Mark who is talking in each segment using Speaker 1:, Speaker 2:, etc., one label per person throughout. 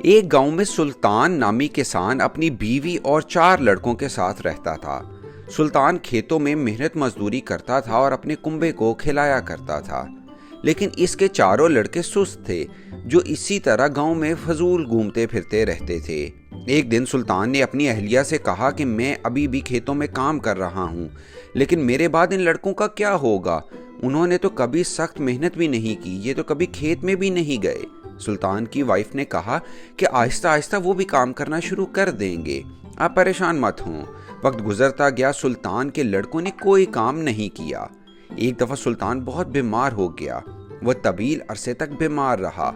Speaker 1: ایک گاؤں میں سلطان نامی کسان اپنی بیوی اور 4 لڑکوں کے ساتھ رہتا تھا۔ سلطان کھیتوں میں محنت مزدوری کرتا تھا اور اپنے کنبے کو کھلایا کرتا تھا، لیکن اس کے 4 لڑکے سست تھے جو اسی طرح گاؤں میں فضول گھومتے پھرتے رہتے تھے۔ ایک دن سلطان نے اپنی اہلیہ سے کہا کہ میں ابھی بھی کھیتوں میں کام کر رہا ہوں، لیکن میرے بعد ان لڑکوں کا کیا ہوگا؟ انہوں نے تو کبھی سخت محنت بھی نہیں کی، یہ تو کبھی کھیت میں بھی نہیں گئے۔ سلطان کی وائف نے کہا کہ آہستہ آہستہ وہ بھی کام کرنا شروع کر دیں گے، آپ پریشان مت ہوں۔ وقت گزرتا گیا، سلطان کے لڑکوں نے کوئی کام نہیں کیا۔ ایک دفعہ سلطان بہت بیمار ہو گیا، وہ طویل عرصے تک بیمار رہا۔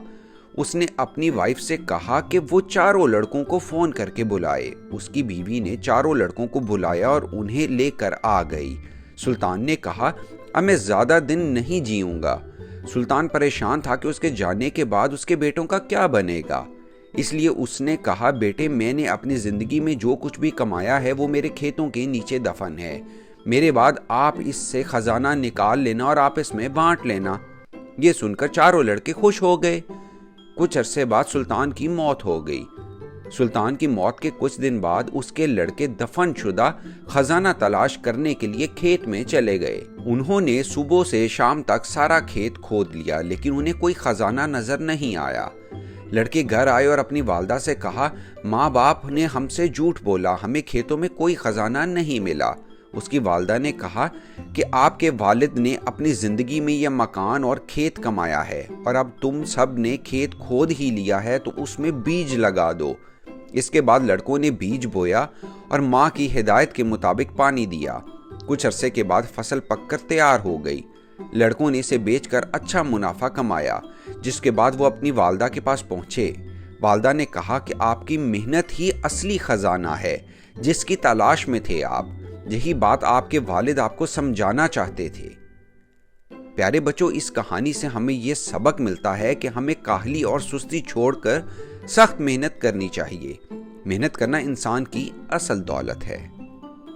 Speaker 1: اس نے اپنی وائف سے کہا کہ وہ 4 لڑکوں کو فون کر کے بلائے۔ اس کی بیوی نے 4 لڑکوں کو بلایا اور انہیں لے کر آ گئی۔ سلطان نے کہا اب میں زیادہ دن نہیں جیوں گا۔ سلطان پریشان تھا کہ اس کے جانے کے بعد اس کے بیٹوں کا کیا بنے گا، اس لیے اس نے کہا بیٹے میں نے اپنی زندگی میں جو کچھ بھی کمایا ہے وہ میرے کھیتوں کے نیچے دفن ہے، میرے بعد آپ اس سے خزانہ نکال لینا اور آپس میں بانٹ لینا۔ یہ سن کر 4 لڑکے خوش ہو گئے۔ کچھ عرصے بعد سلطان کی موت ہو گئی۔ سلطان کی موت کے کچھ دن بعد اس کے لڑکے دفن شدہ خزانہ تلاش کرنے کے لیے کھیت میں چلے گئے۔ انہوں نے صبح سے شام تک سارا کھیت کھود لیا، لیکن انہیں کوئی خزانہ نظر نہیں آیا۔ لڑکے گھر آئے اور اپنی والدہ سے کہا ماں باپ نے ہم سے جھوٹ بولا، ہمیں کھیتوں میں کوئی خزانہ نہیں ملا۔ اس کی والدہ نے کہا کہ آپ کے والد نے اپنی زندگی میں یہ مکان اور کھیت کمایا ہے، اور اب تم سب نے کھیت کھود ہی لیا ہے تو اس میں بیج لگا دو۔ اس کے بعد لڑکوں نے بیج بویا اور ماں کی ہدایت کے مطابق پانی دیا۔ کچھ عرصے کے بعد فصل پک کر تیار ہو گئی۔ لڑکوں نے اسے بیچ کر اچھا منافع کمایا، جس کے بعد وہ اپنی والدہ کے پاس پہنچے۔ والدہ نے کہا کہ آپ کی محنت ہی اصلی خزانہ ہے جس کی تلاش میں تھے آپ، یہی بات آپ کے والد آپ کو سمجھانا چاہتے تھے۔ پیارے بچوں، اس کہانی سے ہمیں یہ سبق ملتا ہے کہ ہمیں کاہلی اور سستی چھوڑ کر سخت محنت کرنی چاہیے۔ محنت کرنا انسان کی اصل دولت ہے۔